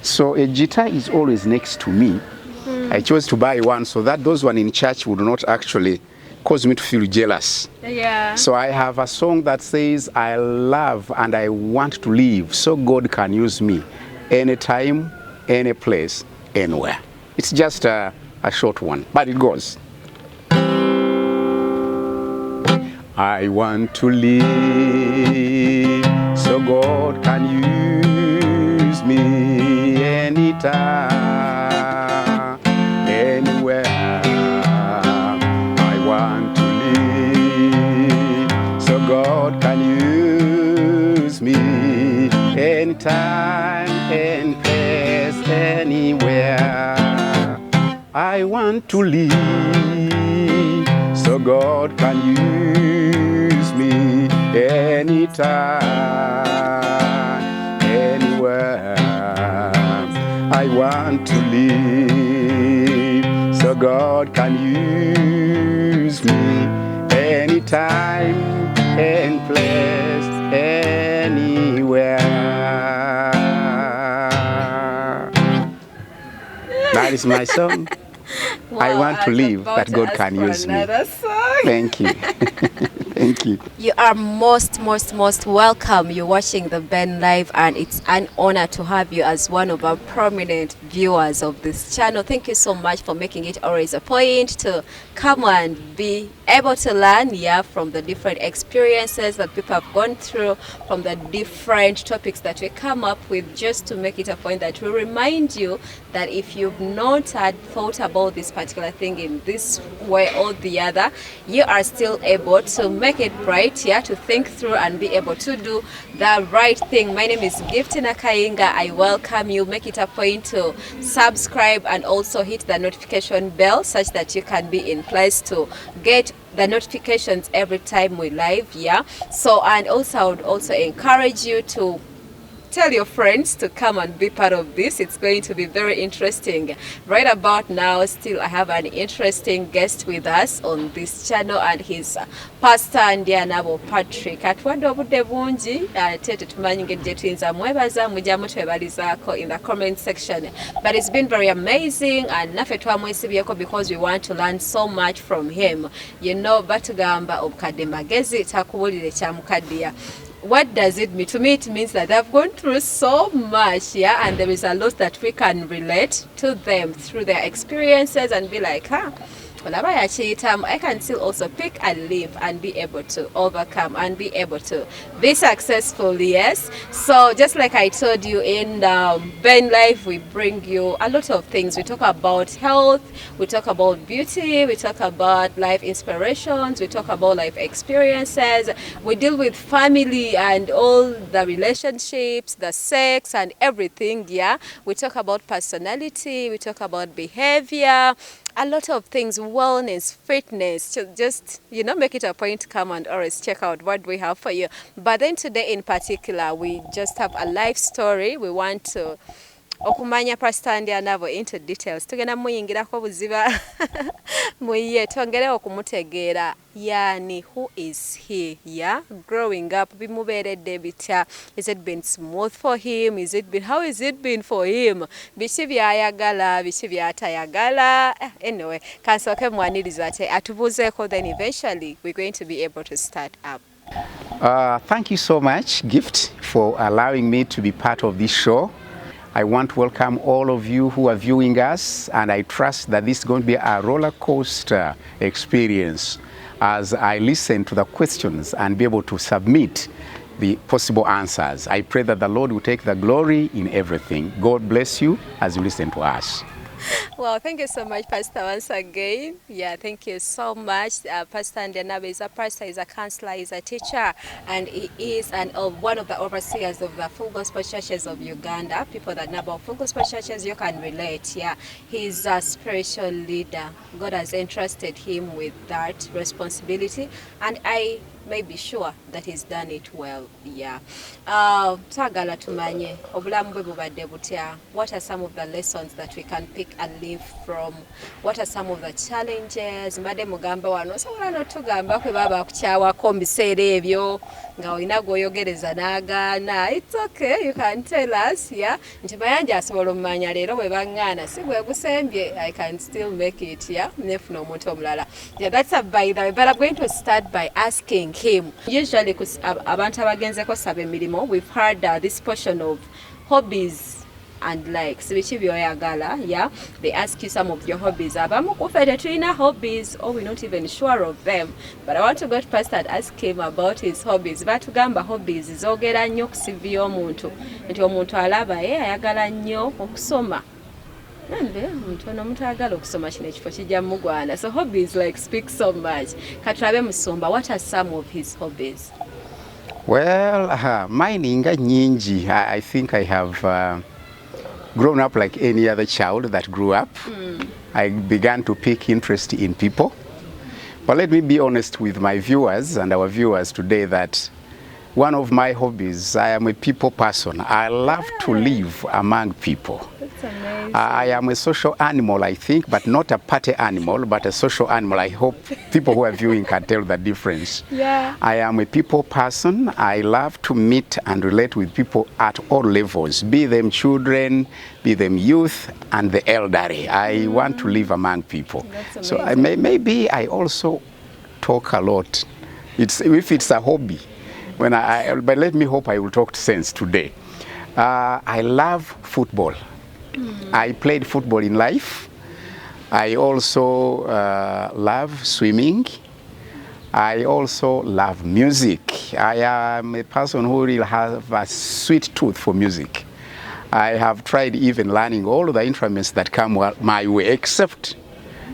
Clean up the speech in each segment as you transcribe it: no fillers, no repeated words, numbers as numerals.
So a guitar is always next to me. I chose to buy one so that those one in church would not actually cause me to feel jealous. Yeah. So I have a song that says, I love and I want to live so God can use me anytime, any place, anywhere. It's just a short one, but it goes. I want to live so God can use me anytime, anywhere. I want to live so God can use me anytime, any place, anywhere. I want to live so God can use me anytime, anywhere. I want to live so God can use me anytime, any place, anywhere. That is my song. Wow, I want to live that God can use me. Thank you. Thank you. You are most welcome. You're watching the Ben Live, and it's an honor to have you as one of our prominent viewers of this channel. Thank you so much for making it always a point to come and be able to learn, from the different experiences that people have gone through, from the different topics that we come up with, just to make it a point that we remind you that if you've not had thought about this particular thing in this way or the other, you are still able to make it right, to think through and be able to do the right thing. My name is Giftina Kainga. I welcome you. Make it a point to subscribe and also hit the notification bell such that you can be in place to get the notifications every time we live. So, and also I would also encourage you to tell your friends to come and be part of this. It's going to be very interesting. Right about now, still I have an interesting guest with us on this channel, and he's Pastor Ndyanabo Patrick. Atwadde obudde bungi tete tumanyi ngeri gye tuyinza mwebaza mujjamu twebalizaako in the comment section. But it's been very amazing, and naffe twamwesibyeko because we want to learn so much from him. Batugamba obukadde magezi takubulire kyamukaddiya. What does it mean? To me, it means that they've gone through so much, and there is a lot that we can relate to them through their experiences and be like, I can still also pick and live and be able to overcome and be able to be successful. Yes. So just like I told you in Ben Life, we bring you a lot of things. We talk about health, we talk about beauty, we talk about life inspirations, we talk about life experiences, we deal with family and all the relationships, the sex and everything. We talk about personality, we talk about behavior, a lot of things, wellness, fitness. Just make it a point to come and always check out what we have for you. But then today in particular, we just have a life story. We want to okumanya Pastor Ndyanabo into details. Tugenda muyingirako buziba muye twongere okumutegeera yani who is he, growing up bimubeeredde bitya. Is it been smooth for him? How is it been for him? Biki byayagala, biki byatayagala. Anyway, kansooke mwaniriza ate atubuzeeko, then eventually we're going to be able to start up. Thank you so much, Gift, for allowing me to be part of this show. I want to welcome all of you who are viewing us, and I trust that this is going to be a roller coaster experience as I listen to the questions and be able to submit the possible answers. I pray that the Lord will take the glory in everything. God bless you as you listen to us. Well, thank you so much, Pastor, once again. Thank you so much. Pastor Ndyanabo is a pastor, he's a counselor, he's a teacher, and he is one of the overseers of the Full Gospel Churches of Uganda. People that know about Full Gospel Churches, you can relate. He's a spiritual leader. God has entrusted him with that responsibility, and I may be sure that he's done it well. Twagala tumanye obulamu bwe bubadde butya. What are some of the lessons that we can pick and live from? What are some of the challenges? Mbadde mugamba wano sobola n'otugamba kwe baba kukyawako mu biseera ebyo nga olina gw'oyogereza n'agaana. It's okay, you can tell us, yeah. Nti Mayanja asobola omumanya leero bwe baŋŋaana si gwe gusembye, I can still make it, yeah. Nefuna omuntu omulala. Yeah, that's a by the way, but I'm going to start by asking him. Usually abantu abagenzeko saba emirimu, we've heard this portion of hobbies and likes, biki byoyagala, yeah. They ask you some of your hobbies. Abamu kufe tetulina hobbies, or we're not even sure of them. But I want to go to Pastor and ask him about his hobbies. Batugamba hobbies zogera nnyo kusivya omuntu. Nti omuntu alaba ayagala nnyo okusoma. Nambe omuntu ayagala okusoma kino ekifo kijja mugwana. So hobbies like speak so much. Katulabe Musumba, what are some of his hobbies? Well, mine inga nyingi. I think I have grown up like any other child that grew up. I began to pick interest in people. But let me be honest with my viewers and our viewers today that one of my hobbies, I am a people person. I love to live among people. That's amazing. I am a social animal, I think, but not a party animal, but a social animal. I hope people who are viewing can tell the difference. Yeah. I am a people person. I love to meet and relate with people at all levels, be them children, be them youth, and the elderly. I want to live among people. That's So amazing. maybe I also talk a lot. If it's a hobby. But let me hope I will talk sense today. I love football. I played football in life. I also love swimming. I also love music. I am a person who really has a sweet tooth for music. I have tried even learning all the instruments that come my way, except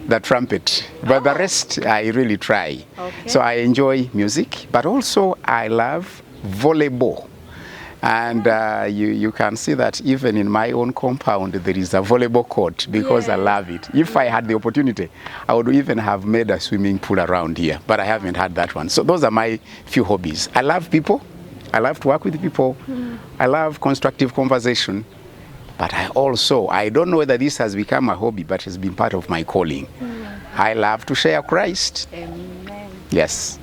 the trumpet, but the rest I really try. Okay. So I enjoy music, but also I love volleyball. And you can see that even in my own compound there is a volleyball court because I love it. If I had the opportunity, I would even have made a swimming pool around here, but I haven't had that one. So those are my few hobbies. I love people. I love to work with people. I love constructive conversation. But I don't know whether this has become a hobby, but it's been part of my calling. I love to share Christ. Amen. Yes.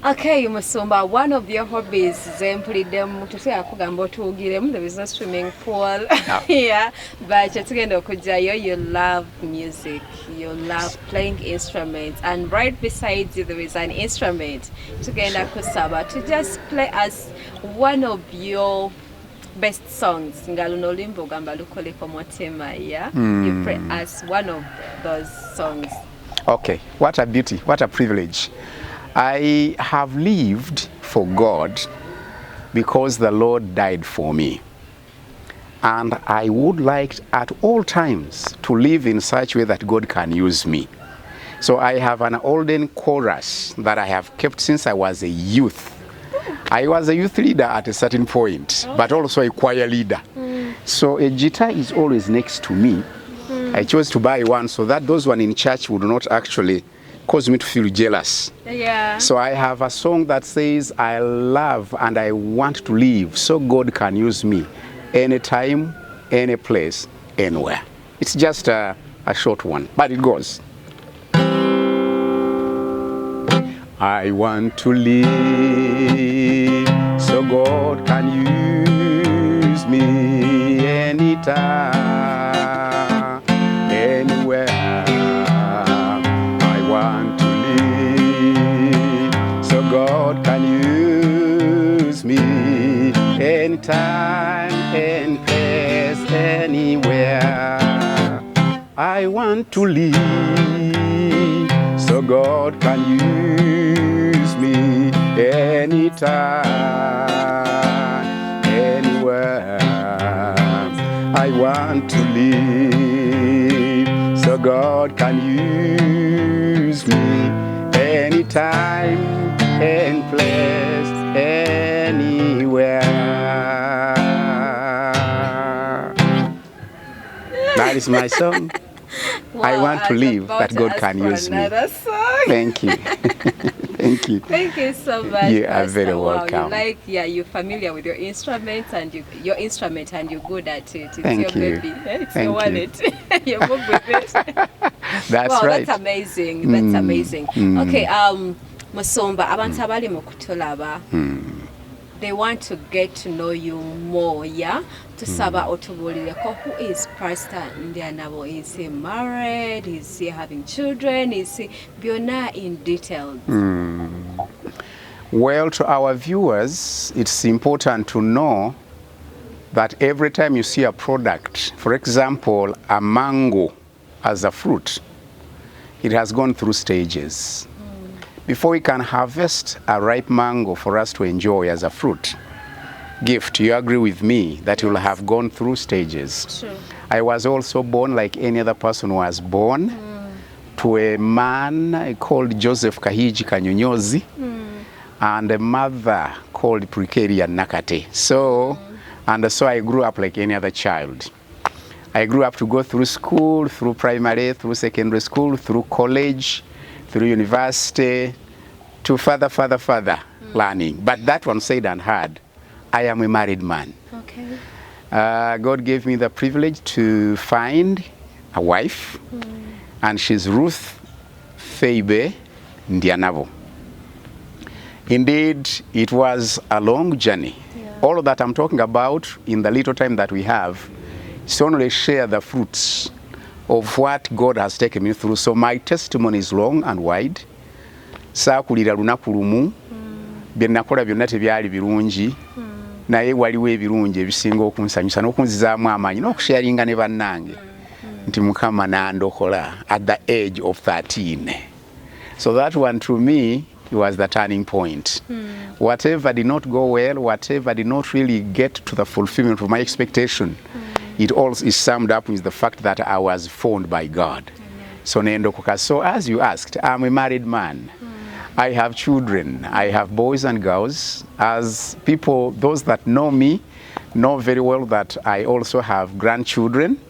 Okay, Musumba, one of your hobbies zempulidemu tutya kugamba otuwugiremu, there is no swimming pool. No. Yeah, but kyetugenda okujjayo, you love music, you love playing instruments, and right beside you there is an instrument. Tugenda kusaba to just play as one of your best songs. Nga luno olimba ogamba lukoleko motema, yeah? You play as one of those songs. Okay, what a beauty, what a privilege. I have lived for God because the Lord died for me. And I would like at all times to live in such a way that God can use me. So I have an olden chorus that I have kept since I was a youth. I was a youth leader at a certain point, but also a choir leader. So a guitar is always next to me. I chose to buy one so that those one in church would not actually cause me to feel jealous. Yeah. So I have a song that says, I love and I want to live so God can use me anytime, any place, anywhere. It's just a short one, but it goes. I want to live so God can use me anytime, anywhere. I want to live so God can use me anytime, any place, anywhere. I want to live so God can use me anytime, anywhere. I want to live so God can use me anytime, any place, anywhere. That is my song. Wow, I want to live about that to God ask can for use me. another song. Thank you. Thank you. Thank you so much. You are Pastor. very Wow, welcome. you're familiar with your instruments and you're good at it. It's Thank your you. baby. It's Thank your you. wallet. You move with it. That's Wow, right. that's amazing. That's amazing. Okay, Musumba, abantu abali mu kutulaba they want to get to know you more, yeah? Tusaba otubulireko, who is Pastor Ndyanabo? Is he married? Is he having children? Is he byonna in details? Well, to our viewers, it's important to know that every time you see a product, for example, a mango as a fruit, it has gone through stages. Before we can harvest a ripe mango for us to enjoy as a fruit, Gift, you agree with me that you will have gone through stages. True. I was also born like any other person who was born to a man called Joseph Kahiji Kanyonyozi and a mother called Precaria Nakate. So I grew up like any other child. I grew up to go through school, through primary, through secondary school, through college, through university, to further learning. But that one said and heard, I am a married man. Okay. God gave me the privilege to find a wife, and she's Ruth Feibe Ndyanabo. Indeed, it was a long journey. Yeah. All of that I'm talking about in the little time that we have is to only share the fruits of what God has taken me through. So my testimony is long and wide. Saakulira lunaku lumu bye nakola byonna tebyali birungi, naye waliwo ebirungi ebisinga okunsanyusa n'okunzizaamu amaanyi n'okusharinga ne bannange nti Mukama nandokola at the age of 13. So that one to me was the turning point. Whatever did not go well, whatever did not really get to the fulfillment of my expectation, it all is summed up with the fact that I was formed by God. So nendokoka. So as you asked, I'm a married man. I have children. I have boys and girls. As people, those that know me, know very well that I also have grandchildren.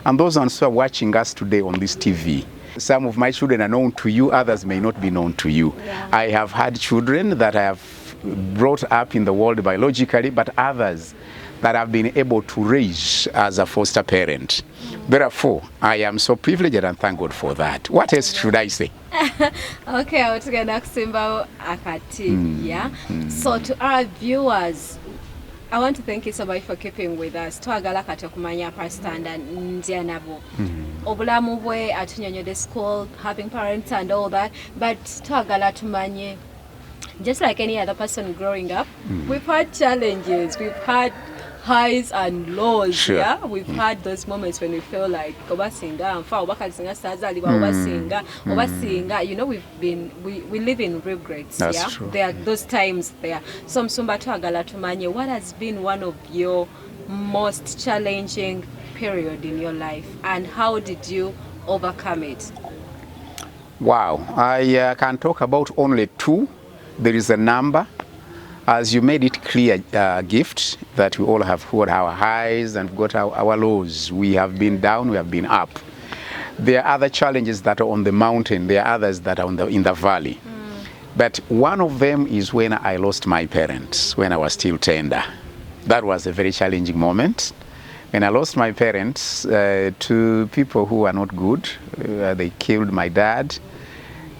And those ones who are watching us today on this TV. Some of my children are known to you, others may not be known to you. Yeah. I have had children that I have brought up in the world biologically, but others that I've been able to raise as a foster parent. Therefore, I am so privileged and thank God for that. What else should I say? Okay, I want to get kusimba akati, yeah? So to our viewers, I want to thank you so much for keeping with us. Twagala kati okumanya Pastor Ndyanabo. Obulamu bwe atunyonyode school, having parents and all that, but twagala tumanye, just like any other person growing up, we've had challenges, we've had highs and lows. Sure. Yeah, we've had those moments when we feel like obasinga mfa obakasinga sazali obasinga obasinga, you know, we live in regrets. That's yeah, true. there are those times there. So msumba twagala tumanye, what has been one of your most challenging period in your life and how did you overcome it? Wow, I can talk about only two. There is a number. As you made it clear, Gift, that we all have got our highs and got our lows. We have been down, we have been up. There are other challenges that are on the mountain. There are others that are in the valley. But one of them is when I lost my parents, when I was still tender. That was a very challenging moment. When I lost my parents to people who were not good, they killed my dad.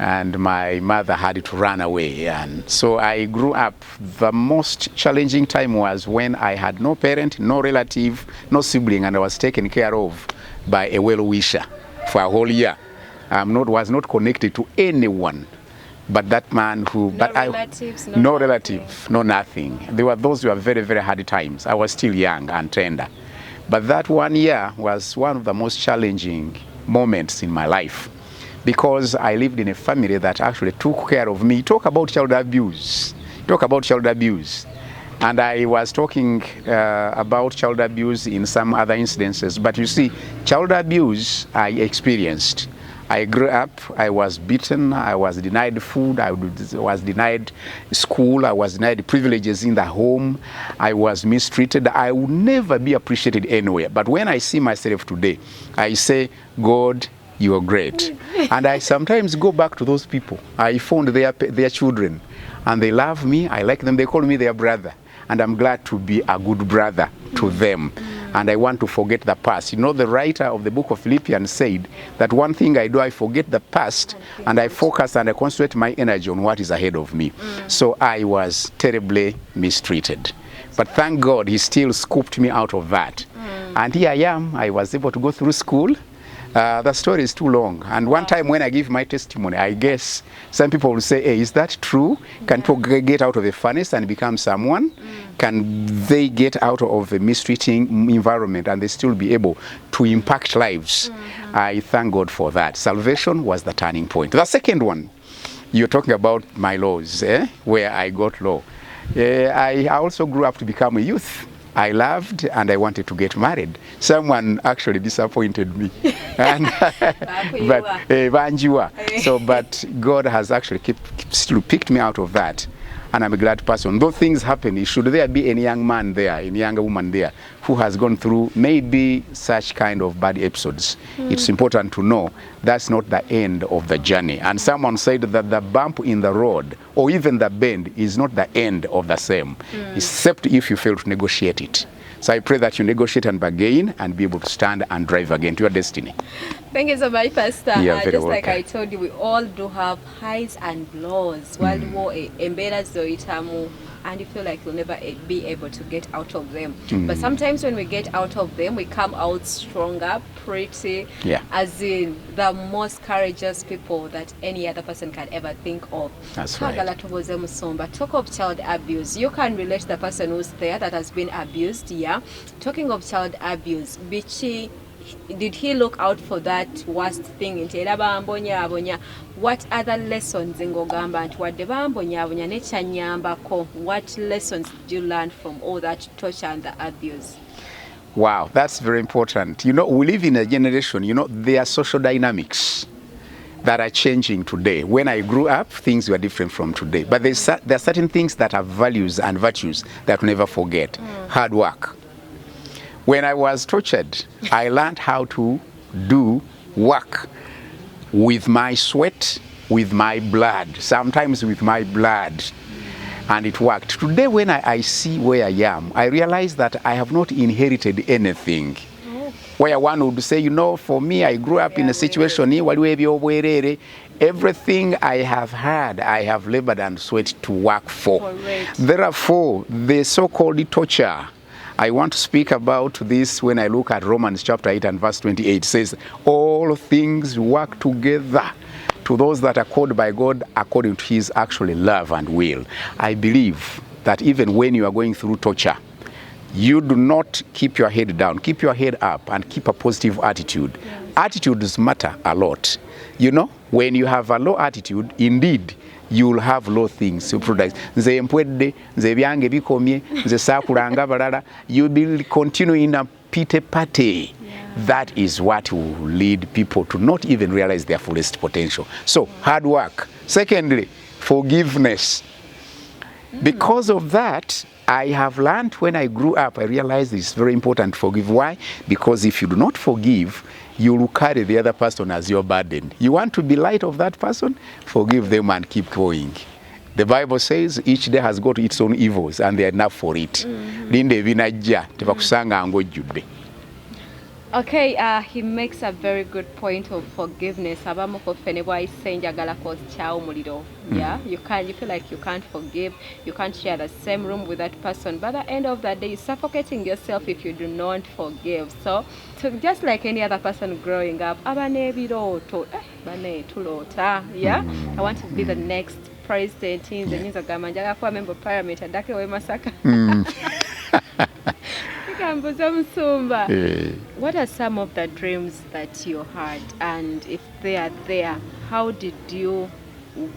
And my mother had to run away. And so I grew up. The most challenging time was when I had no parent, no relative, no sibling, and I was taken care of by a well-wisher for a whole year. Was not connected to anyone but that man who... No relative, no nothing. There were those who were very, very hard times. I was still young and tender. But that 1 year was one of the most challenging moments in my life, because I lived in a family that actually took care of me. Talk about child abuse. And I was talking about child abuse in some other incidences. But you see, child abuse I experienced. I grew up, I was beaten, I was denied food, I was denied school, I was denied privileges in the home, I was mistreated. I would never be appreciated anywhere. But when I see myself today, I say, God, you are great. And I sometimes go back to those people. I found their children, and they love me. I like them. They call me their brother, and I'm glad to be a good brother to them. and I want to forget the past. You know, the writer of the book of Philippians said that one thing I do, I forget the past and I focus and I concentrate my energy on what is ahead of me. So I was terribly mistreated. But thank God he still scooped me out of that. And here I am. I was able to go through school. The story is too long. And one time when I give my testimony, I guess some people will say, hey, is that true? Can people get out of a furnace and become someone? Can they get out of a mistreating environment and they still be able to impact lives? I thank God for that. Salvation was the turning point. The second one, you're talking about my laws, where I got low. I also grew up to become a youth. I loved and I wanted to get married. Someone actually disappointed me. But God has actually still picked me out of that. And I'm a glad person. Though things happen, should there be any young man there, any younger woman there who has gone through maybe such kind of bad episodes, it's important to know that's not the end of the journey. And someone said that the bump in the road or even the bend is not the end of the same, except if you fail to negotiate it. So I pray that you negotiate and bargain and be able to stand and drive again to your destiny. Thank you so much, Pastor. Just welcome. Like I told you, we all do have highs and lows. World War, embedded zoitamu, and you feel like you'll never be able to get out of them. But sometimes when we get out of them, we come out stronger, pretty, as in the most courageous people that any other person can ever think of. That's right. Talk of child abuse. You can relate to the person who's there that has been abused, Talking of child abuse, Bichi, did he look out for that worst thing? What other lessons in Gogamba? What lessons did you learn from all that torture and the abuse? Wow, that's very important. You know, we live in a generation, there are social dynamics that are changing today. When I grew up, things were different from today. But there are certain things that are values and virtues that we'll never forget. Hard work. When I was tortured, I learned how to do work with my sweat, with my blood, sometimes with my blood. And it worked. Today, when I see where I am, I realize that I have not inherited anything. Where one would say, for me, I grew up in a situation, everything I have had, I have labored and sweat to work for. Correct. Therefore, the so-called torture, I want to speak about this when I look at Romans chapter 8 and verse 28. It says, all things work together to those that are called by God according to his actually love and will. I believe that even when you are going through torture, you do not keep your head down. Keep your head up and keep a positive attitude. Yes. Attitudes matter a lot. When you have a low attitude, indeed, you will have low things. You will continue in a pity party. That is what will lead people to not even realize their fullest potential. So, hard work. Secondly, forgiveness. Because of that, I have learned when I grew up, I realized it's very important to forgive. Why? Because if you do not forgive, you will carry the other person as your burden. You want to be light of that person? Forgive them and keep going. The Bible says each day has got its own evils and they are enough for it. Okay, he makes a very good point of forgiveness. Yeah, you feel like you can't forgive, you can't share the same room with that person, but at the end of the day, you're suffocating yourself if you do not forgive. So just like any other person growing up, I want to be the next president in the news of Gamanja, a member of parliament, and what are some of the dreams that you had, and if they are there, how did you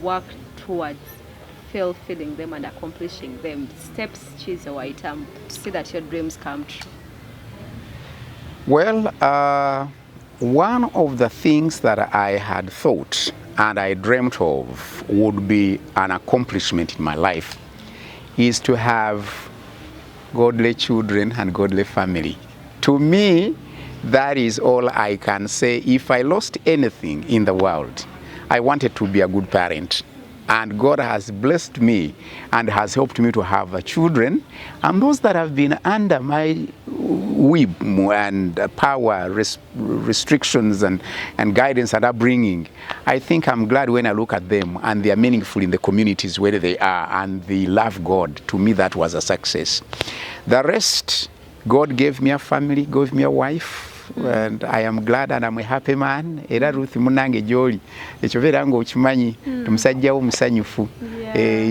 work towards fulfilling them and accomplishing them? Steps, choose a white to see that your dreams come true. Well, one of the things that I had thought and I dreamt of would be an accomplishment in my life is to have godly children and godly family. To me, that is all I can say. If I lost anything in the world, I wanted to be a good parent. And God has blessed me and has helped me to have children. And those that have been under my whip and power restrictions and guidance and upbringing, I think I'm glad when I look at them and they are meaningful in the communities where they are and they love God. To me, that was a success. The rest, God gave me a family, gave me a wife. And I am glad and I'm a happy man. Era Ruth munange joli ekyobera ngo okimanyi tumusajja wo musanyufu.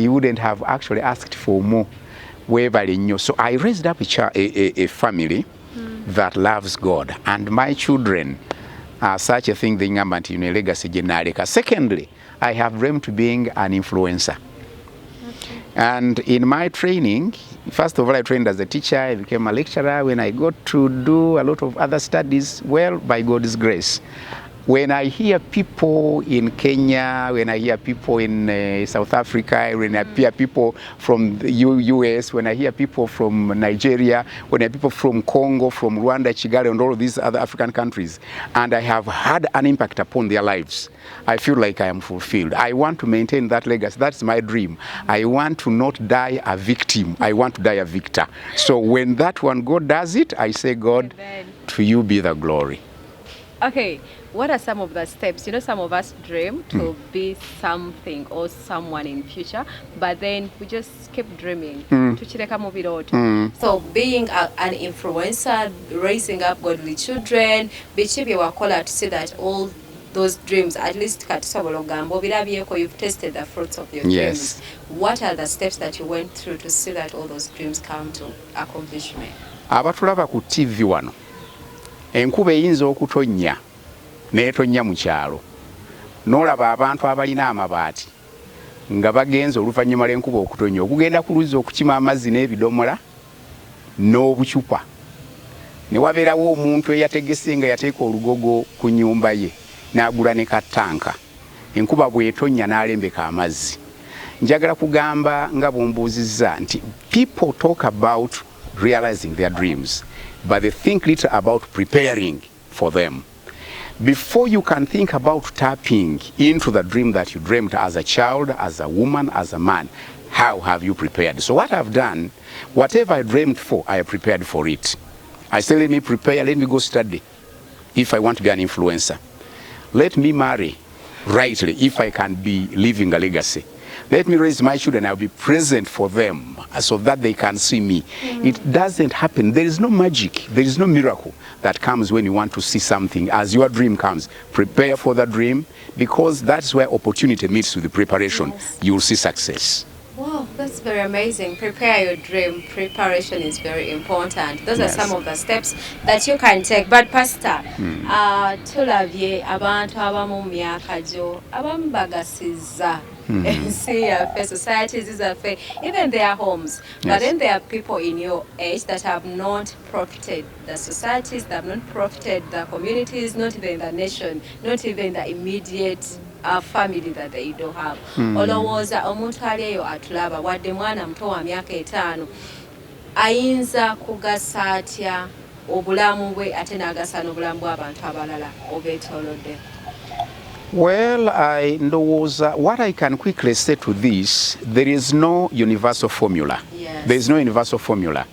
You wouldn't have actually asked for more. Webale nnyo. So I raised up a family that loves God, and my children are such a thing they ngamba nti ne legacy gyenaleka. Secondly, I have dreamed to being an influencer. And in my training, first of all, I trained as a teacher. I became a lecturer. When I got to do a lot of other studies, well, by God's grace, when I hear people in Kenya, when I hear people in South Africa, when I hear people from the US, when I hear people from Nigeria, when I hear people from Congo, from Rwanda, Kigali, and all of these other African countries, and I have had an impact upon their lives, I feel like I am fulfilled. I want to maintain that legacy. That's my dream. I want to not die a victim. I want to die a victor. So when that one, God does it, I say, God, amen. To you be the glory. Okay, what are some of the steps? You know, some of us dream to be something or someone in future, but then we just keep dreaming. So being an influencer, raising up godly children, bichibi wakola to say that all those dreams, at least you've tasted the fruits of your dreams. What are the steps that you went through to see that all those dreams come to accomplishment? Abatulaba ku TV wano. Enkuba eyinza okutonnya n'etonnya mu kyalo. N'olaba abantu abalina amabaati nga bagenze oluvannyuma lw'enkuba okutonnya okugenda ku luzzi okukima amazzi n'ebidomola n'obucupa. Ne wabeerawo omuntu eyategese nga yateeka olugogo ku nnyumba ye n'agula ne kattanka. Enkuba bw'etonnya n'alembeka amazzi. Njagala kugamba nga bw'ombuuzizza nti people talk about realizing their dreams, but they think little about preparing for them. Before you can think about tapping into the dream that you dreamt as a child, as a woman, as a man, how have you prepared? So what I've done, whatever I dreamed for, I have prepared for it. I say, let me prepare, let me go study if I want to be an influencer. Let me marry rightly if I can be leaving a legacy. Let me raise my children, I'll be present for them so that they can see me. It doesn't happen. There is no magic. There is no miracle that comes when you want to see something. As your dream comes, prepare for the dream, because that's where opportunity meets with the preparation. You will see success. Wow, that's very amazing. Prepare your dream. Preparation is very important. Those are some of the steps that you can take. But Pastor, tulavye abantu abamu myaka jo abamu bagasiza societies is fair, even their homes. But then there are people in your age that have not profited the societies, that have not profited the communities, not even the nation, not even the immediate family that they don't have. Olowooza omuntu ali eyo atulaba wadde mwana muto wa myaka 5 ayinza kugasa atya obulamu bwe ate n'agasa n'obulamu bw'abantu abalala obeetoolodde? Well, what I can quickly say to this, there is no universal formula. There is no universal formula.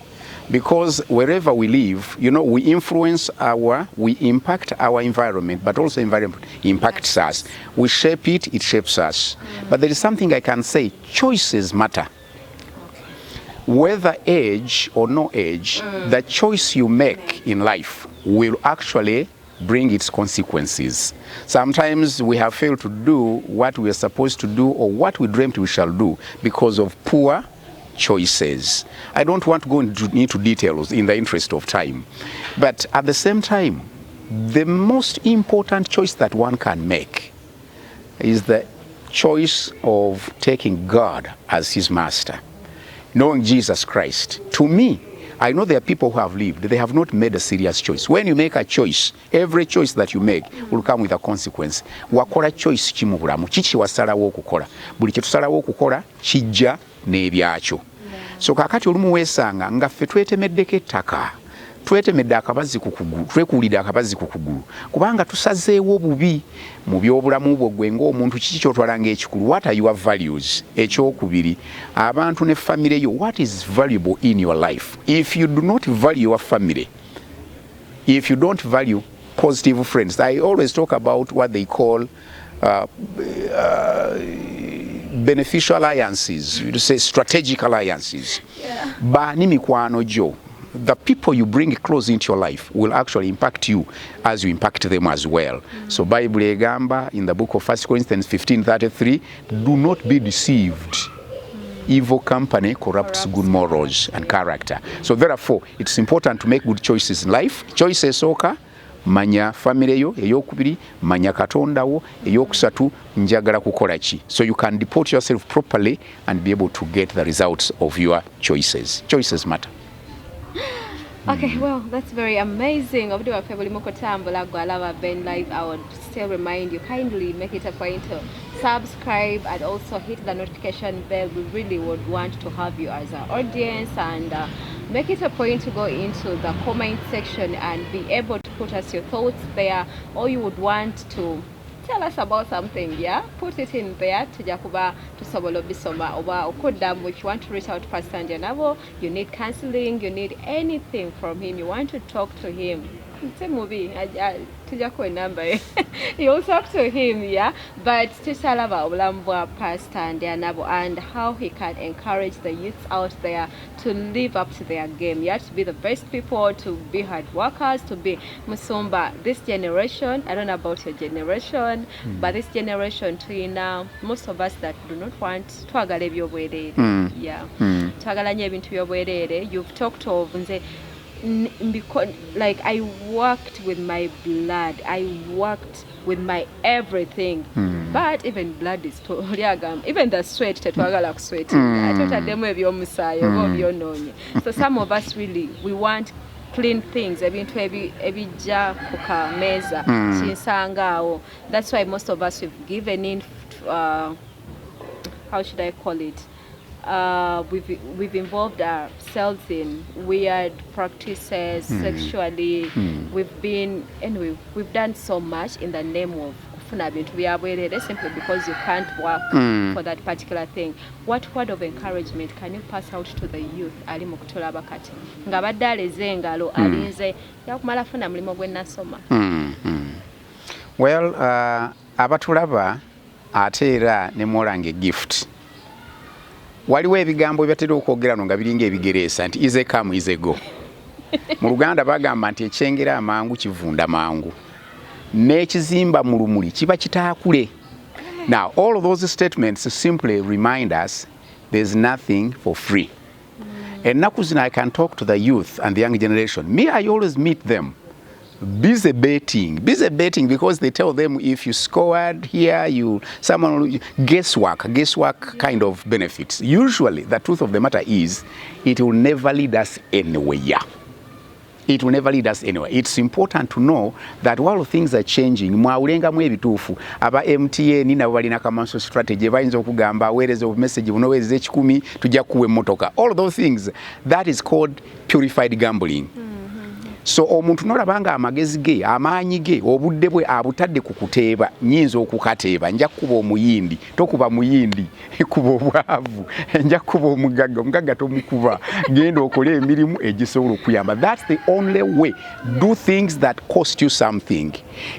Because wherever we live, you know, we impact our environment, but also environment impacts us. We shape it, it shapes us. But there is something I can say, choices matter. Whether age or no age, the choice you make in life will actually bring its consequences. Sometimes we have failed to do what we are supposed to do or what we dreamt we shall do because of poor choices. I don't want to go into details in the interest of time. But at the same time, the most important choice that one can make is the choice of taking God as his master, knowing Jesus Christ. To me, I know there are people who have lived, they have not made a serious choice. When you make a choice, every choice that you make will come with a consequence. Wakola choice ki mu bulamu, kiki wasalawo okukola. Buli kye tusalawo okukola kijja n'ebyakyo. So kakati olumu weesanga nga ffe twetemeddeko ettaka, twetemedde akabazi ku kugulu, twekuulidde akabazi ku kugulu kubanga tusazeewo bubi mu byobulamu bwo gwe ng'omuntu kiki ky'otwalanga ekikulu. What are your values? Ekyokubiri, abantu ne family yo, what is valuable in your life? If you do not value your family, if you don't value positive friends, I always talk about what they call beneficial alliances, you say strategic alliances. Bani mikwano jo, the people you bring close into your life will actually impact you as you impact them as well. So Bible egamba in the book of 1 Corinthians 15:33, do not be deceived. Evil company corrupts good morals and character. So therefore, it's important to make good choices in life. Choices soka, manya family yo, eyokubiri, manya katonda wo, eyokusatu, njagala kukola ki. So you can deport yourself properly and be able to get the results of your choices. Choices matter. Okay, well, that's very amazing. Obudi wa febuli moko tambula gwalaba Ben Live. I would still remind you, kindly make it a point to subscribe and also hit the notification bell. We really would want to have you as our audience, and make it a point to go into the comment section and be able to put us your thoughts there, or you would want to tell us about something, yeah? Put it in there. Tujakuba tusobola bisoma oba okodam. If you want to reach out to Pastor Ndyanabo, you need counseling, you need anything from him, you want to talk to him. It's a movie. Tujako number. You'll talk to him, yeah? But tusalaba obulambwa Pastor Ndyanabo and how he can encourage the youth out there to live up to their game. You have to be the best people, to be hard workers, to be musumba. This generation, I don't know about your generation, but this generation too now, most of us that do not want twagala ebyobwerere. Yeah. Twagala nnyo ebintu byobwerere. You've talked of nze because like I worked with my blood, I worked with my everything, but even blood is even the sweat tetwagala kusweat atotademu ebyomusaayi oba byononye. So some of us really, we want clean things, ebintu ebijja ku kameza kinsangaawo. That's why most of us have given in how should I call it, we've involved ourselves in weird practices sexually. We've done so much in the name of kufuna bintu byabwerere simply because you can't work for that particular thing. What word of encouragement can you pass out to the youth ali mu kutulaba kati nga badde aleze engalo alinze yakumala funa mulimo gwe nasoma? Well, abatulaba ate era ne mwolanga gift. Waliwo ebigambo byatera okwogerano nga biringa ebigereesa nti ize come ize go. Mu Luganda bagamba nti ekyengera amangu kivunda mangu, n'ekizimba mu lumuli kiba kitaakule. Now all of those statements simply remind us there's nothing for free. Ennaku zino I can talk to the youth and the young generation. Me, I always meet them busy betting because they tell them if you scored here, someone guesswork kind of benefits. Usually the truth of the matter is it will never lead us anywhere. It will never lead us anywhere. It's important to know that while things are changing, mwawulengamu ebituufu aba MTN nabo balina kamanso strategy bayinza okugamba aweereza message bunoweereza 10 tujja kuwa emmotoka. All those things, that is called purified gambling. So omuntu nolabanga amagezi ge amaanyi ge obudde bwe abutadde ku kuteeba, nyinza okukateeba, nja kuba omuyindi, tokuba muyindi, kuba obwavu, nja kuba omugagga tomukuba, genda okole emirimu egisobola okuyamba. That's the only way. Do things that cost you something.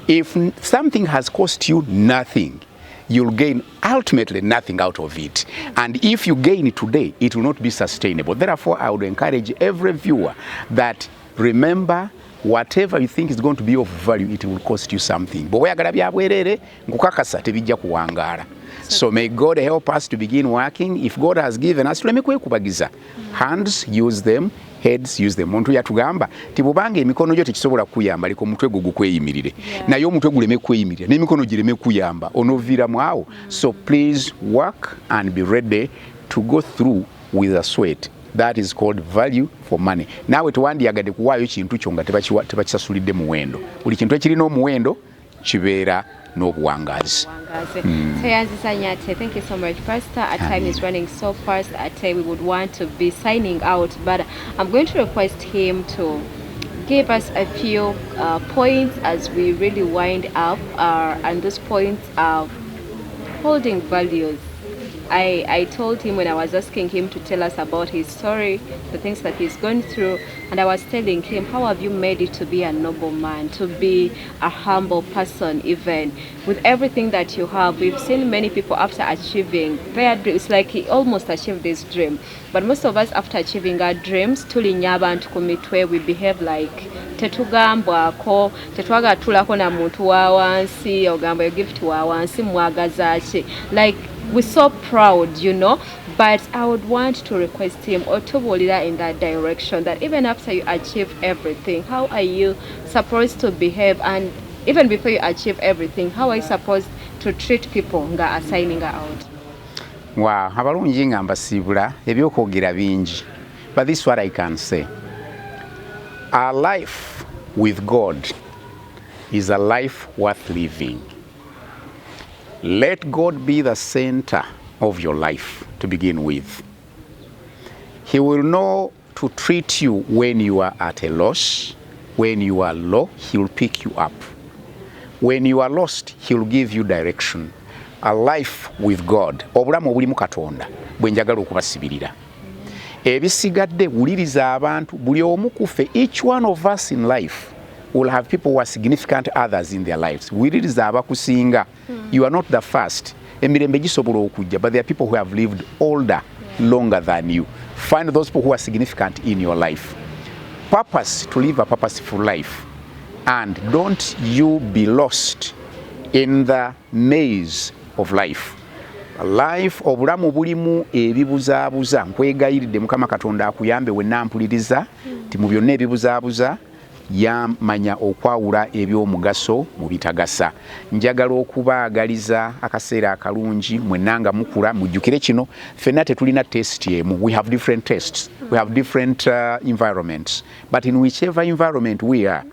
If something has cost you nothing, you'll gain ultimately nothing out of it. And if you gain it today, it will not be sustainable. Therefore, I would encourage every viewer that remember, whatever you think is going to be of value, it will cost you something. But weyagala byabwerere nkukakasa tebijja kuwangaala. So may God help us to begin working. If God has given us, tuleme kwekubagiza. Hands, use them. Heads, use them. Muntu yatugamba tibubanga emikono gyo tekisobola kuyamba liko omutwe gwo gukweyimirire. Naye omutwe guleme kweyimirira n'emikono gireme kuyamba onoviramu awo. So please work and be ready to go through with a sweat. That is called value for money. Nawe tuwandiyagadde kuwaayo kintu kyo nga tebakisasulidde muwendo. Buli kintu ekirina omuwendo kibeera n'obuwangaazi. Thank you so much, Pastor. Our time is running so fast. We would want to be signing out, but I'm going to request him to give us a few points as we really wind up, and those points are holding values. I told him when I was asking him to tell us about his story, the things that he's gone through, and I was telling him, how have you made it to be a noble man, to be a humble person, even with everything that you have? We've seen many people after achieving their dreams, like he almost achieved this dream, but most of us after achieving our dreams, tulinya abantu ku mitwe, we behave like tetugambwako, tetwagatulako na muntu wa wansi, ogamba yo gift wa wansi mwagaza ki, like we're so proud, you know. But I would want to request him or to leader in that direction, that even after you achieve everything, how are you supposed to behave? And even before you achieve everything, how are you supposed to treat people nga assigning out? Wow, abalungi nga mbasibula ebyokwogera bingi, but this is what I can say. Our life with God is a life worth living. Let God be the center of your life to begin with. He will know to treat you when you are at a loss. When you are low, He will pick you up. When you are lost, He will give you direction. A life with God. Obulamu obulimu Katonda bwe njagala okubasibirira. Ebisigadde wuliriza abantu, buli omu kufe. Each one of us in life will have people who are significant others in their lives. Wuliriza abakusinga. You are not the first. Emirembe gisobola okujja, but there are people who have lived older, longer than you. Find those people who are significant in your life. Purpose, to live a purposeful life. And don't you be lost in the maze of life. Life obulamu bulimu ebibuzaabuza. Nkwegayiridde Mukama Katonda akuyambe wenna mpuliriza ti mu byonna ebibuzaabuza yamanya okwawula ebyomugaso mu bitagasa. Njagala okubaagaliza akaseera akalungi mwenanga mukula mujjukire kino, ffenna tetulina test emu. We have different tests, we have different environments, but in whichever environment we are,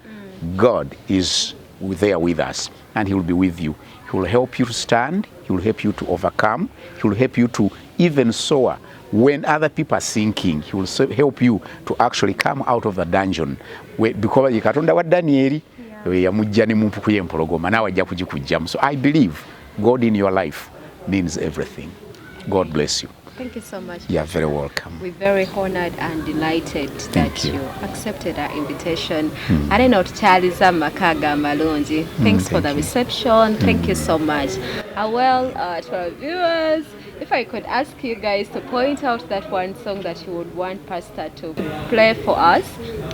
God is there with us, and He will be with you. He will help you to stand, He will help you to overcome, He will help you to even soar. When other people are sinking, He will help you to actually come out of the dungeon. Because Katonda wa Danieli yamujja ne mu mpuku y'empologoma nawe ajja kugikujjamu. So I believe God in your life means everything. God bless you. Thank you so much. You are very welcome. We're very honored and delighted that you accepted our invitation. I not Charliza Makaga Malonji. Thanks for the reception. Thank you so much. Well, to our viewers, if I could ask you guys to point out that one song that you would want Pastor to play for us.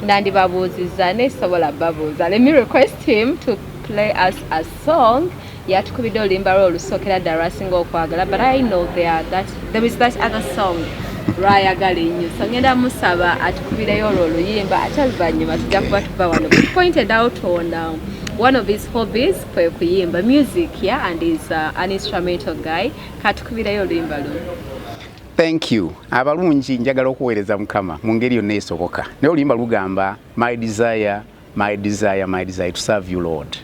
Ndyanabo K. Let me request him to play us a song. Yatukubidde oluyimba lwe olusookera ddala lwasinga okwagala, but I know there is that other song lwayagala ennyo, so ngenda musaba atukubireyo olwo oluyimba ate oluvannyuma tujja kuba tuva wano. We pointed out on one of his hobbies kwe kuyimba music, yeah, and he's an instrumental guy. Katukubireyo oluyimba luno. Thank you. Abalungi njagala okuweereza Mukama mu ngeri yonna esoboka. Naye oluyimba lugamba my desire, my desire, my desire to serve you, Lord.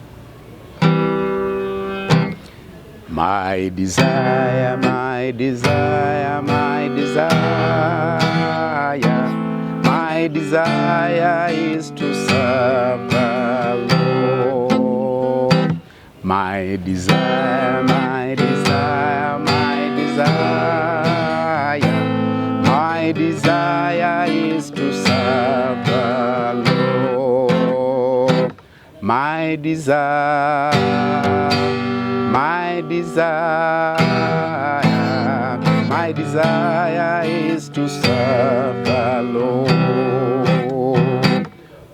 My desire, my desire, my desire, my desire is to serve the Lord. My desire, my desire, my desire, my desire is to serve the Lord. My desire, my desire is to serve the Lord.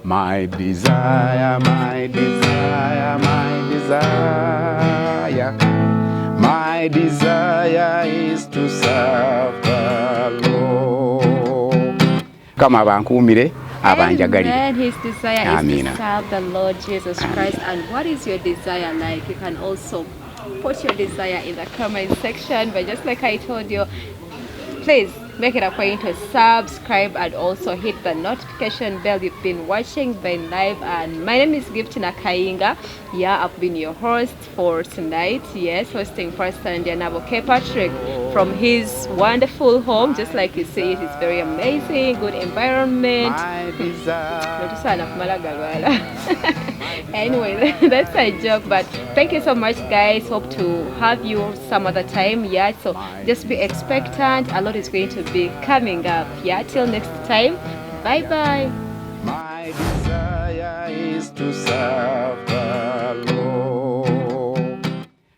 My desire, my desire, my desire, my desire is to serve the Lord. Kama bankumire abanjagalire. And his desire is to serve the Lord Jesus Christ. And what is your desire like? You can also put your desire in the comment section, but just like I told you, please make it a point to subscribe and also hit the notification bell. You've been watching Ben Live, and my name is Gift Nakainga. Yeah, I've been your host for tonight. Yes, hosting Pastor Ndyanabo K Patrick from his wonderful home. Just like you see, it is very amazing, good environment. Anyway, that's a joke, but thank you so much, guys. Hope to have you some other time. Yeah, so just be expectant. A lot is going to be coming up. Yeah, till next time, bye bye. My desire is to serve